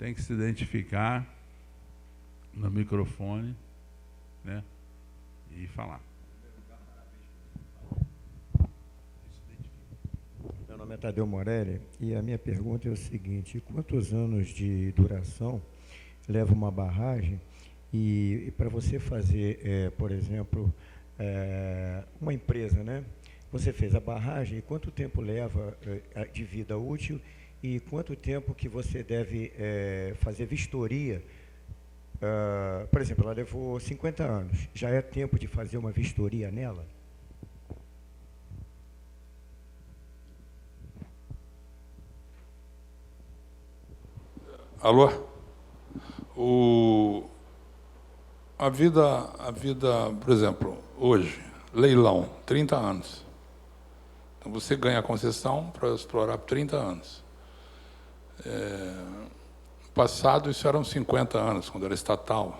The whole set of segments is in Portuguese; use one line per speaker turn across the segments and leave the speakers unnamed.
tem que se identificar no microfone, né, e falar.
Meu nome é Tadeu Morelli e a minha pergunta é o seguinte: quantos anos de duração leva uma barragem e para você fazer, por exemplo, uma empresa, né? Você fez a barragem e quanto tempo leva de vida útil e quanto tempo que você deve fazer vistoria? Por exemplo, ela levou 50 anos. Já é tempo de fazer uma vistoria nela?
Alô? A vida, por exemplo, hoje, leilão, 30 anos. Então, você ganha a concessão para explorar por 30 anos. No passado, isso eram 50 anos, quando era estatal.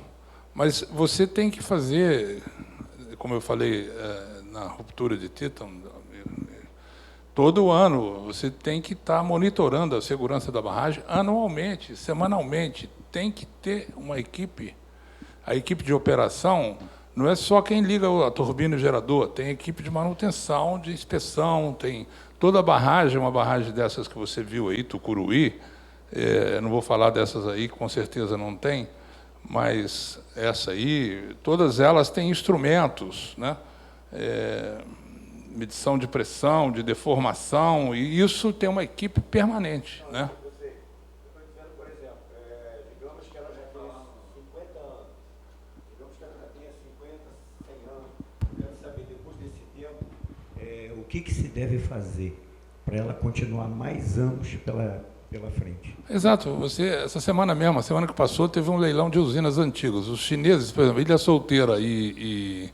Mas você tem que fazer, como eu falei na ruptura de Titan, todo ano você tem que estar monitorando a segurança da barragem anualmente, semanalmente. Tem que ter uma equipe. A equipe de operação não é só quem liga a turbina e o gerador, tem equipe de manutenção, de inspeção, tem toda a barragem, uma barragem dessas que você viu aí, Tucuruí, não vou falar dessas aí, com certeza não tem, mas essa aí, todas elas têm instrumentos, né? Medição de pressão, de deformação, e isso tem uma equipe permanente, né?
O que se deve fazer para ela continuar mais anos pela frente?
Exato. Essa semana mesmo, a semana que passou, teve um leilão de usinas antigas. Os chineses, por exemplo, Ilha Solteira e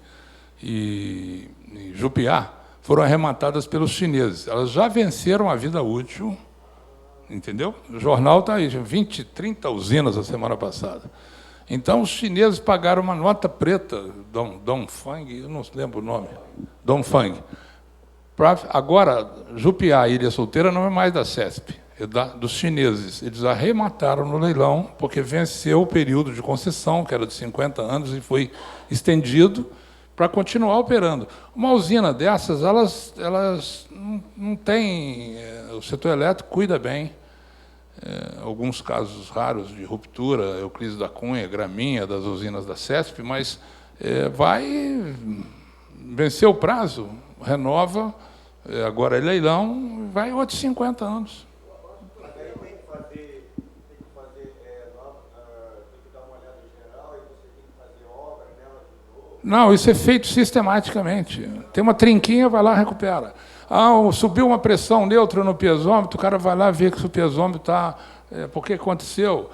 Jupiá, foram arrematadas pelos chineses. Elas já venceram a vida útil, entendeu? O jornal está aí, 20, 30 usinas a semana passada. Então, os chineses pagaram uma nota preta, Dongfang, eu não lembro o nome, Dongfang. Agora, Jupiá e Ilha Solteira não é mais da CESP, é dos chineses. Eles arremataram no leilão, porque venceu o período de concessão, que era de 50 anos, e foi estendido para continuar operando. Uma usina dessas, elas não têm... O setor elétrico cuida bem. Alguns casos raros de ruptura, Euclides da Cunha, Graminha, das usinas da CESP, mas vai vencer o prazo, renova, agora é leilão, vai outros 50 anos.
Tem que dar uma olhada geral e você tem que fazer obra nela de novo?
Não, isso é feito sistematicamente. Tem uma trinquinha, vai lá e recupera. Subiu uma pressão neutra no piezômetro, o cara vai lá ver que o piezômetro está... por que aconteceu?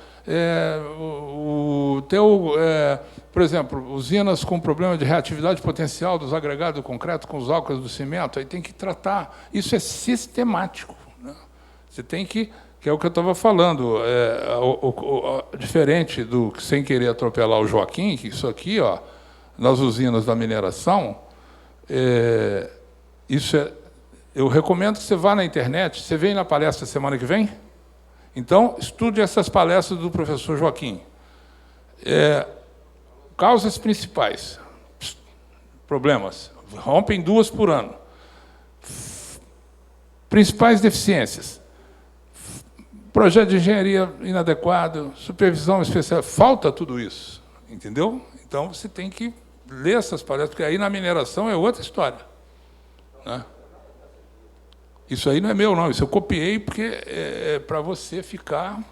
Por exemplo, usinas com problema de reatividade potencial dos agregados do concreto com os álcalis do cimento, aí tem que tratar. Isso é sistemático, né? Você tem que é o que eu estava falando, diferente do que, sem querer atropelar o Joaquim, que isso aqui, ó, nas usinas da mineração, eu recomendo que você vá na internet. Você vem na palestra semana que vem? Então, estude essas palestras do professor Joaquim. Causas principais. Problemas. Rompem 2 por ano. Principais deficiências. Projeto de engenharia inadequado, supervisão especial. Falta tudo isso, entendeu? Então, você tem que ler essas palestras, porque aí na mineração é outra história, né? Isso aí não é meu, não. Isso eu copiei porque para você ficar...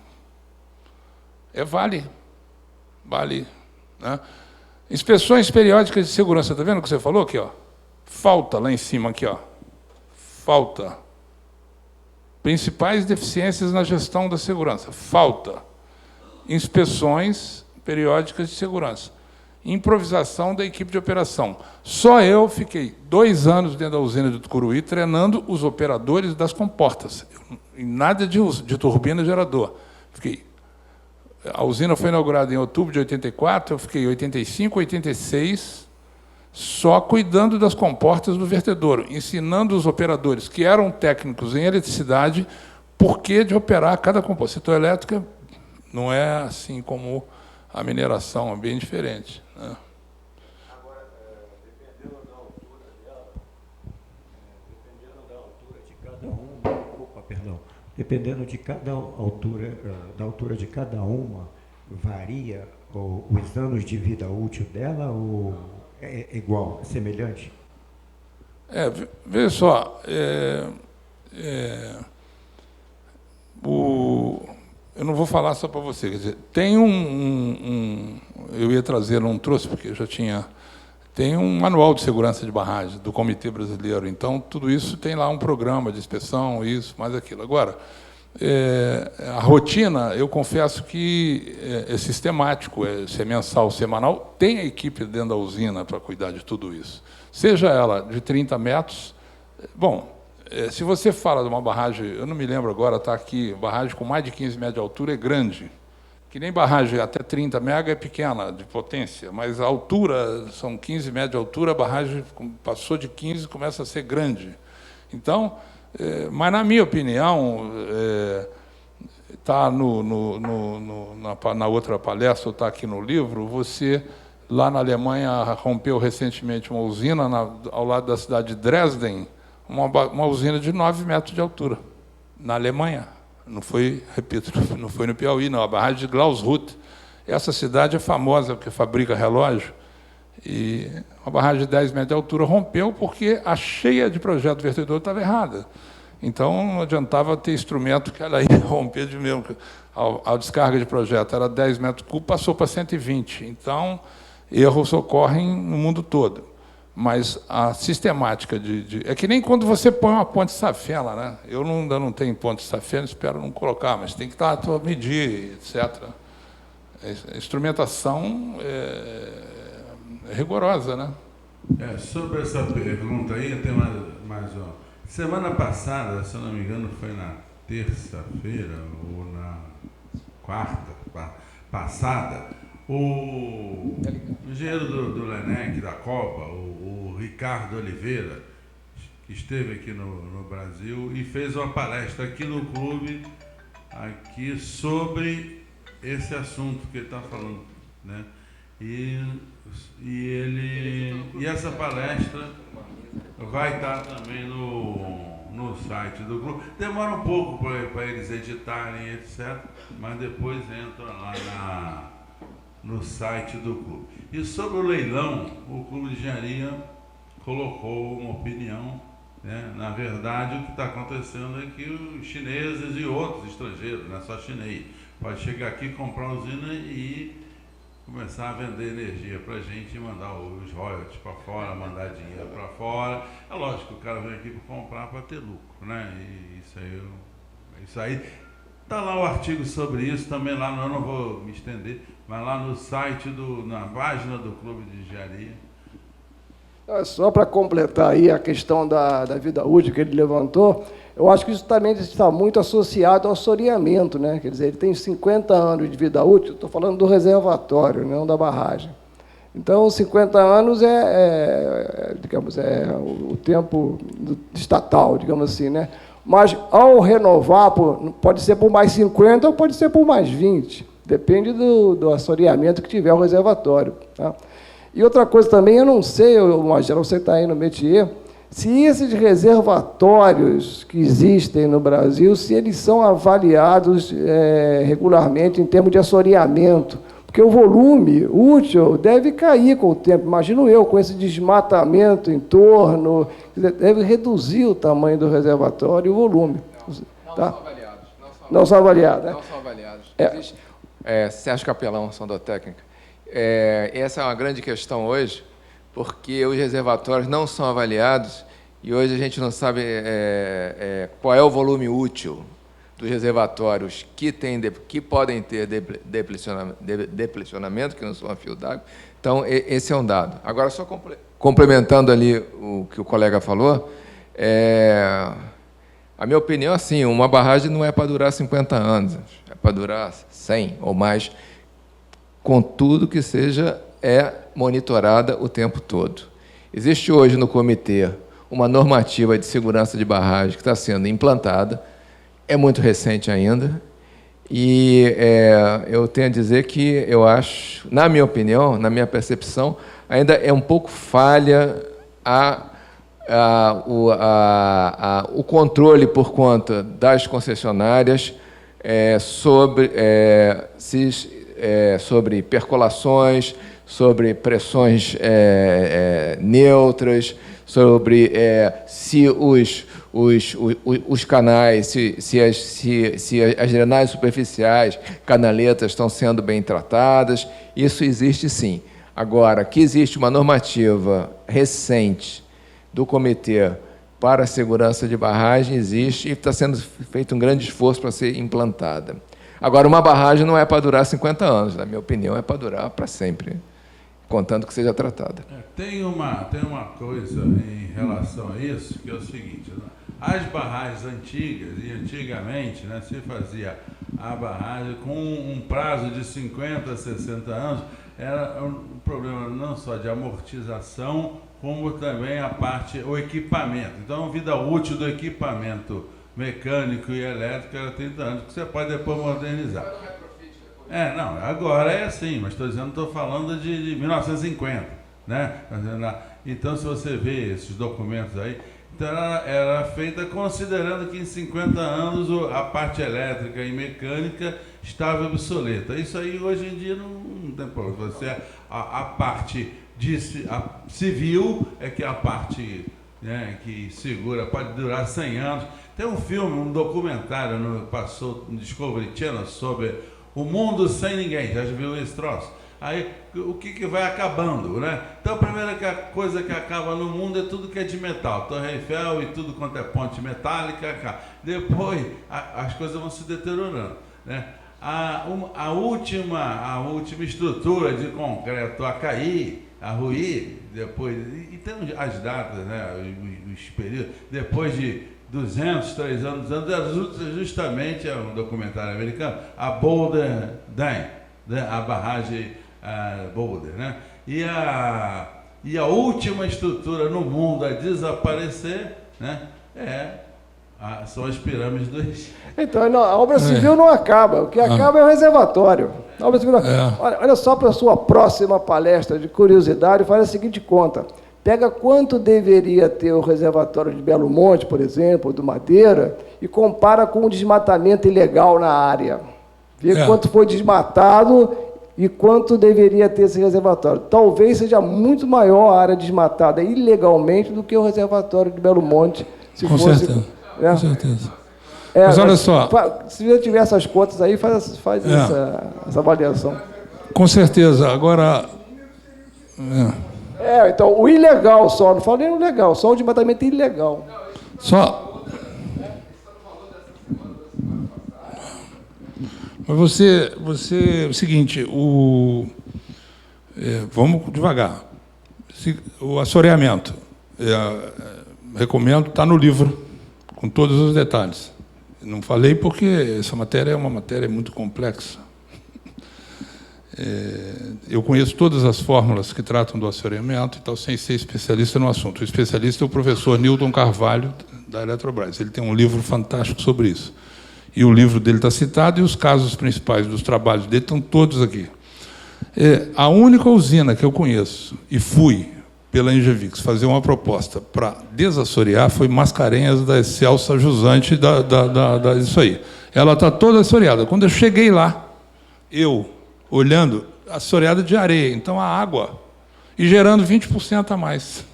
vale, né? Inspeções periódicas de segurança. Está vendo o que você falou aqui, ó? Falta lá em cima, aqui, ó. Falta. Principais deficiências na gestão da segurança. Falta. Inspeções periódicas de segurança. Improvisação da equipe de operação. Só eu fiquei 2 anos dentro da usina de Tucuruí treinando os operadores das comportas. E nada de turbina e gerador. A usina foi inaugurada em outubro de 84, eu fiquei em 85, 86, só cuidando das comportas do vertedouro, ensinando os operadores, que eram técnicos em eletricidade, por que de operar cada comporta. Setor elétrico Não é assim como a mineração, é bem diferente, né?
Agora, dependendo da altura dela, dependendo da altura de cada uma, dependendo de cada altura, da altura de cada uma, varia os anos de vida útil dela ou é igual, semelhante?
Veja só, eu não vou falar só para você, quer dizer, tem eu ia trazer, não trouxe, porque eu já tinha, tem um manual de segurança de barragem do Comitê Brasileiro, então tudo isso tem lá um programa de inspeção, isso, mais aquilo. Agora, a rotina, eu confesso que é sistemático, se é mensal, semanal, tem a equipe dentro da usina para cuidar de tudo isso. Seja ela de 30 metros, bom, se você fala de uma barragem, eu não me lembro agora, está aqui, barragem com mais de 15 metros de altura é grande, que nem barragem até 30 mega é pequena, de potência, mas a altura, são 15 metros de altura, a barragem passou de 15 começa a ser grande. Então, mas, na minha opinião, está na outra palestra, ou está aqui no livro, você, lá na Alemanha, rompeu recentemente uma usina ao lado da cidade de Dresden, uma usina de 9 metros de altura, na Alemanha. Não foi, repito, não foi no Piauí, não, a barragem de Glaushut. Essa cidade é famosa porque fabrica relógio, e uma barragem de 10 metros de altura rompeu porque a cheia de projeto vertedor estava errada. Então, não adiantava ter instrumento que ela ia romper de mesmo. A descarga de projeto era 10 metros cúbicos, passou para 120. Então, erros ocorrem no mundo todo. Mas a sistemática é que nem quando você põe uma ponte safena, né? Eu ainda não tenho ponte safena, espero não colocar, mas tem que estar a medir, etc. A instrumentação é rigorosa, né?
Sobre essa pergunta aí, tem mais uma. Semana passada, se eu não me engano, foi na terça-feira ou na quarta passada, o engenheiro do LENEC, da Copa, o Ricardo Oliveira, que esteve aqui no Brasil e fez uma palestra aqui no clube aqui sobre esse assunto que ele está falando, né? E essa palestra vai estar também no site do clube. Demora um pouco para eles editarem, etc., mas depois entra lá no site do clube. E sobre o leilão, o Clube de Engenharia colocou uma opinião, né? Na verdade, o que está acontecendo é que os chineses e outros estrangeiros, não é só chinês, pode chegar aqui, comprar uma usina e começar a vender energia para a gente e mandar os royalties para fora, mandar dinheiro para fora. É lógico que o cara vem aqui para comprar para ter lucro, né? E isso aí. Está lá o artigo sobre isso, também lá, eu não vou me estender, mas lá no site, na página do Clube de Engenharia.
Só para completar aí a questão da vida útil que ele levantou, eu acho que isso também está muito associado ao assoreamento, né? Quer dizer, ele tem 50 anos de vida útil, estou falando do reservatório, não da barragem. Então, 50 anos digamos, o tempo estatal, digamos assim, né? Mas, ao renovar, pode ser por mais 50 ou pode ser por mais 20. Depende do assoreamento que tiver o reservatório. Tá? E outra coisa também, eu não sei, Magela, você está aí no métier, se esses reservatórios que existem no Brasil, se eles são avaliados regularmente em termos de assoreamento, porque o volume útil deve cair com o tempo. Imagino eu, com esse desmatamento em torno, deve reduzir o tamanho do reservatório e o volume.
Não,
tá?
São avaliados.
Não são avaliados, né?
Não são avaliados. Sérgio Capelão, Sondotécnica. Essa é uma grande questão hoje, porque os reservatórios não são avaliados e hoje a gente não sabe qual é o volume útil dos reservatórios que podem ter deplecionamento, que não são a fio d'água. Então, esse é um dado. Agora, só complementando ali o que o colega falou, a minha opinião é assim, uma barragem não é para durar 50 anos, é para durar 100 ou mais, contudo que seja monitorada o tempo todo. Existe hoje no comitê uma normativa de segurança de barragem que está sendo implantada, é muito recente ainda, E eu tenho a dizer que eu acho, na minha opinião, na minha percepção, ainda é um pouco falha o controle por conta das concessionárias sobre percolações, sobre pressões neutras, sobre se os canais, se as drenagens superficiais, canaletas estão sendo bem tratadas. Isso existe sim. Agora, que existe uma normativa recente do Comitê para a Segurança de Barragem, existe e está sendo feito um grande esforço para ser implantada. Agora, uma barragem não é para durar 50 anos, na minha opinião, é para durar para sempre, contanto que seja tratada.
Tem uma coisa em relação a isso, que é o seguinte, né? As barragens antigas, e antigamente, né, se fazia a barragem com um prazo de 50 a 60 anos, era um problema não só de amortização, como também o equipamento. Então, a vida útil do equipamento mecânico e elétrico era 30 anos, que você pode depois modernizar. Não, agora é assim, mas estou falando de 1950, né? Então, se você vê esses documentos aí, então ela era feita considerando que em 50 anos a parte elétrica e mecânica estava obsoleta. Isso aí hoje em dia não tem problema. A parte civil é que é a parte, né, que segura, pode durar 100 anos. Tem um filme, um documentário, passou no Discovery Channel sobre o mundo sem ninguém. Já viu esse troço? Aí, o que vai acabando, né? Então, a primeira coisa que acaba no mundo é tudo que é de metal. Torre Eiffel e tudo quanto é ponte metálica. Depois, as coisas vão se deteriorando, né? A última estrutura de concreto a cair, a ruir, depois... Então, as datas, né? Os períodos... Depois de 200, 300 anos, justamente, é um documentário americano, a Boulder Dam, né? A barragem Boulder, né? E a última estrutura no mundo a desaparecer, né? São as pirâmides do Egito.
Então, a obra civil não acaba, o que acaba é o reservatório. A obra civil olha só para a sua próxima palestra de curiosidade, faz a seguinte conta. Pega quanto deveria ter o reservatório de Belo Monte, por exemplo, do Madeira, e compara com o desmatamento ilegal na área. Vê quanto foi desmatado e quanto deveria ter esse reservatório. Talvez seja muito maior a área desmatada ilegalmente do que o reservatório de Belo Monte.
Com certeza. Com certeza. Mas olha só.
Se você tiver essas contas aí, faz essa avaliação.
Com certeza. Agora...
então, o ilegal só, não falo nem o legal, só o desmatamento ilegal.
Mas você o seguinte, vamos devagar. O assoreamento, recomendo, está no livro, com todos os detalhes. Não falei porque essa matéria é uma matéria muito complexa. Eu conheço todas as fórmulas que tratam do assoreamento, então, sem ser especialista no assunto. O especialista é o professor Newton Carvalho, da Eletrobras. Ele tem um livro fantástico sobre isso. E o livro dele está citado, e os casos principais dos trabalhos dele estão todos aqui. A única usina que eu conheço, e fui pela Engevix fazer uma proposta para desassorear, foi Mascarenhas, da Celsa Jusante, isso aí. Ela está toda assoreada. Quando eu cheguei lá, olhando, assoreada de areia, então a água, e gerando 20% a mais.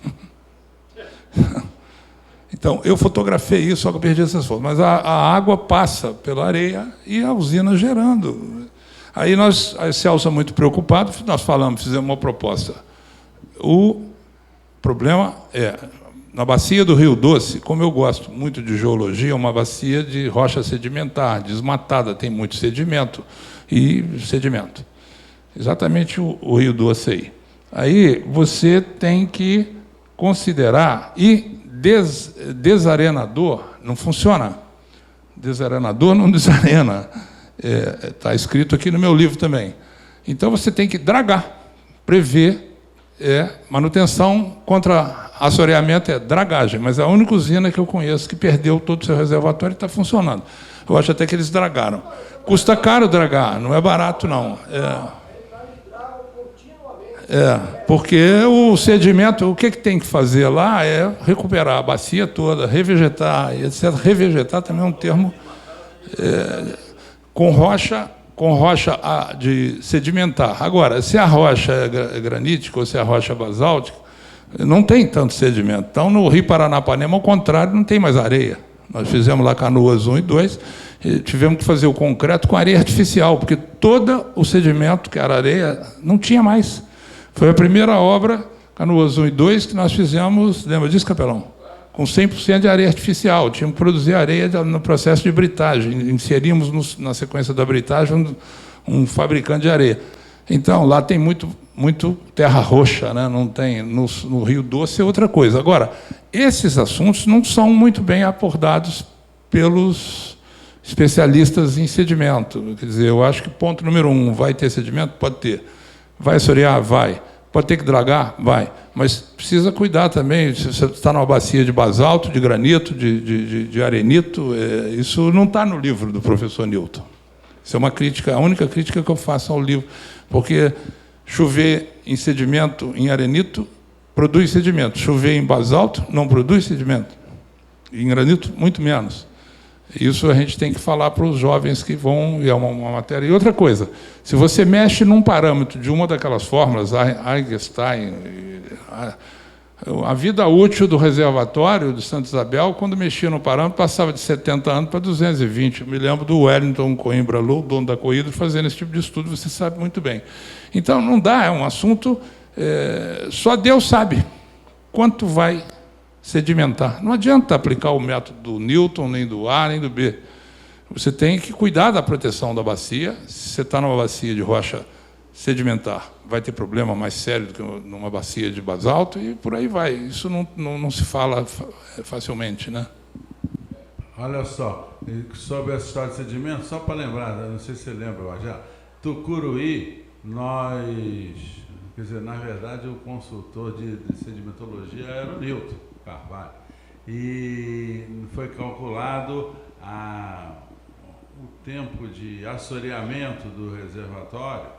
Então, eu fotografei isso, só que eu perdi essas fotos, mas a água passa pela areia e a usina gerando. Aí a Celsa, muito preocupado, nós fizemos uma proposta. O problema na bacia do Rio Doce, como eu gosto muito de geologia, é uma bacia de rocha sedimentar, desmatada, tem muito sedimento. Exatamente o Rio Doce aí. Aí você tem que considerar, e desarenador não funciona. Desarenador não desarena. Está escrito aqui no meu livro também. Então você tem que dragar, prever é manutenção contra assoreamento, é dragagem, mas é a única usina que eu conheço que perdeu todo o seu reservatório e está funcionando. Eu acho até que eles dragaram. Custa caro dragar, não é barato, não. Porque o sedimento, o que tem que fazer lá é recuperar a bacia toda, revegetar, etc. Revegetar também é um termo com rocha de sedimentar. Agora, se a rocha é granítica ou se a rocha é basáltica, não tem tanto sedimento. Então, no Rio Paranapanema, ao contrário, não tem mais areia. Nós fizemos lá Canoas 1 e 2, e tivemos que fazer o concreto com areia artificial, porque todo o sedimento, que era areia, não tinha mais. Foi a primeira obra, Canoas 1 e 2, que nós fizemos, lembra disso, Capelão? Com 100% de areia artificial. Tínhamos que produzir areia no processo de britagem. Inserimos na sequência da britagem um fabricante de areia. Então, lá tem muito terra roxa, né? Não tem, no Rio Doce é outra coisa. Agora, esses assuntos não são muito bem abordados pelos especialistas em sedimento. Quer dizer, eu acho que ponto número 1, vai ter sedimento? Pode ter. Vai assorear? Vai. Pode ter que dragar? Vai. Mas precisa cuidar também. Se você está numa bacia de basalto, de granito, de arenito, isso não está no livro do professor Newton. Isso é uma crítica, a única crítica que eu faço ao livro. Porque chover em sedimento, em arenito, produz sedimento. Chover em basalto, não produz sedimento. Em granito, muito menos. Isso a gente tem que falar para os jovens que vão, e é uma matéria. E outra coisa, se você mexe num parâmetro de uma daquelas fórmulas, Einstein, a vida útil do reservatório de Santa Isabel, quando mexia no parâmetro, passava de 70 anos para 220. Eu me lembro do Wellington Coimbra Lou, dono da Coídro, fazendo esse tipo de estudo, você sabe muito bem. Então, não dá, é um assunto, só Deus sabe quanto vai sedimentar. Não adianta aplicar o método do Newton, nem do A, nem do B. Você tem que cuidar da proteção da bacia. Se você está numa bacia de rocha sedimentar, vai ter problema mais sério do que numa bacia de basalto, e por aí vai. Isso não se fala facilmente, né?
Olha só, sobre essa história de sedimento, só para lembrar, não sei se você lembra, já, Tucuruí, quer dizer, na verdade, o consultor de sedimentologia era o Newton Carvalho. E foi calculado o tempo de assoreamento do reservatório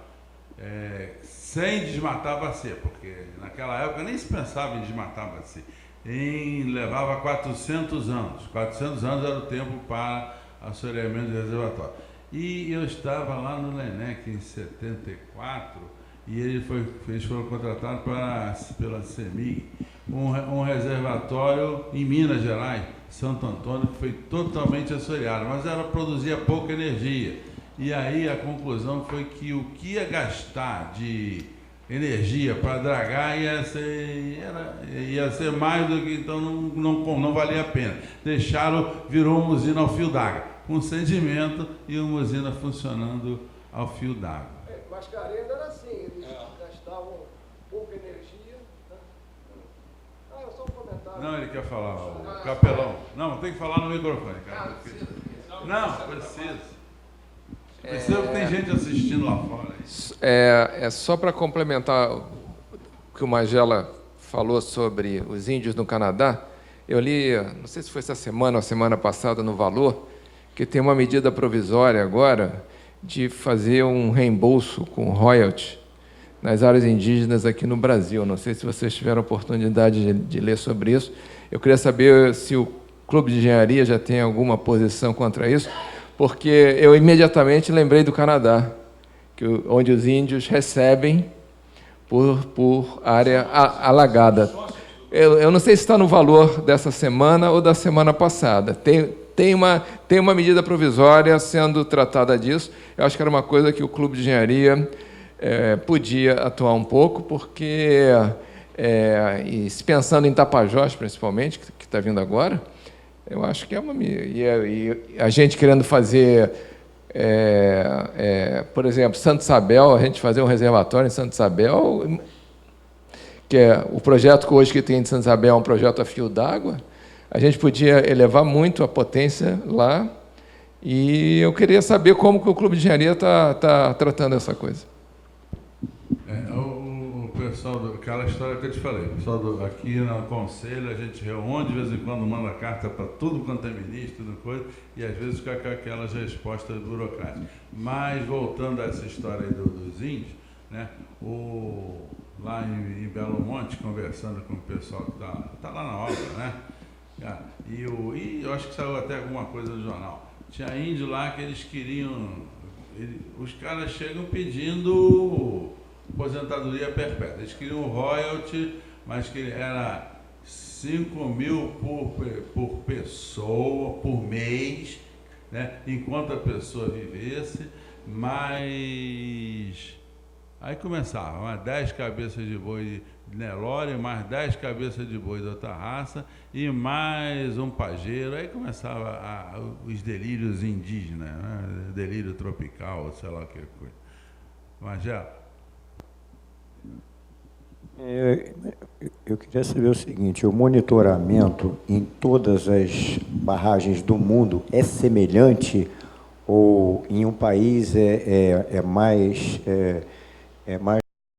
sem desmatar a bacia, porque naquela época nem se pensava em desmatar a bacia. Levava 400 anos. 400 anos era o tempo para assoreamento do reservatório. E eu estava lá no LENEC em 74, e eles foram contratados pela CEMIG, um reservatório em Minas Gerais, Santo Antônio, que foi totalmente assoreado, mas ela produzia pouca energia. E aí a conclusão foi que o que ia gastar de energia para dragar ia ser mais do que, então não valia a pena. Virou uma usina ao fio d'água, com sedimento e uma usina funcionando ao fio d'água.
Mascarenhas era assim, eles gastavam pouca energia. É só um comentário.
Não, ele quer falar, o Capelão. Não, tem que falar no microfone, cara. Não, precisa. Precisa porque tem gente assistindo lá fora.
É só para complementar o que o Magela falou sobre os índios no Canadá. Eu li, não sei se foi essa semana ou semana passada, no Valor, que tem uma medida provisória agora de fazer um reembolso com royalty nas áreas indígenas aqui no Brasil. Não sei se vocês tiveram a oportunidade de ler sobre isso. Eu queria saber se o Clube de Engenharia já tem alguma posição contra isso, porque eu imediatamente lembrei do Canadá, onde os índios recebem por área alagada. Eu não sei se está no Valor dessa semana ou da semana passada. Tem uma medida provisória sendo tratada disso. Eu acho que era uma coisa que o Clube de Engenharia podia atuar um pouco, porque, e pensando em Tapajós, principalmente, que está vindo agora, eu acho que é uma... E a gente querendo fazer, por exemplo, Santa Isabel, a gente fazer um reservatório em Santa Isabel, que é o projeto que hoje que tem de Santa Isabel é um projeto a fio d'água, a gente podia elevar muito a potência lá, e eu queria saber como que o Clube de Engenharia está tratando essa coisa.
O pessoal, aquela história que eu te falei, o pessoal aqui no conselho, a gente reúne, de vez em quando manda carta para tudo quanto é ministro, coisa, e às vezes fica com aquelas respostas burocráticas. Mas, voltando a essa história aí dos índios, né, lá em Belo Monte, conversando com o pessoal que tá lá na obra, né, e eu acho que saiu até alguma coisa no jornal, tinha índio lá que eles queriam, os caras chegam pedindo aposentadoria perpétua. Eles queriam royalty, mas que era 5 mil por pessoa, por mês, né? Enquanto a pessoa vivesse, mas aí começava, mais 10 cabeças de boi de Nelore, mais 10 cabeças de boi de outra raça, e mais um pajeiro, aí começava os delírios indígenas, né? Delírio tropical, sei lá o que coisa. Magela.
Eu queria saber o seguinte, o monitoramento em todas as barragens do mundo é semelhante ou em um país é mais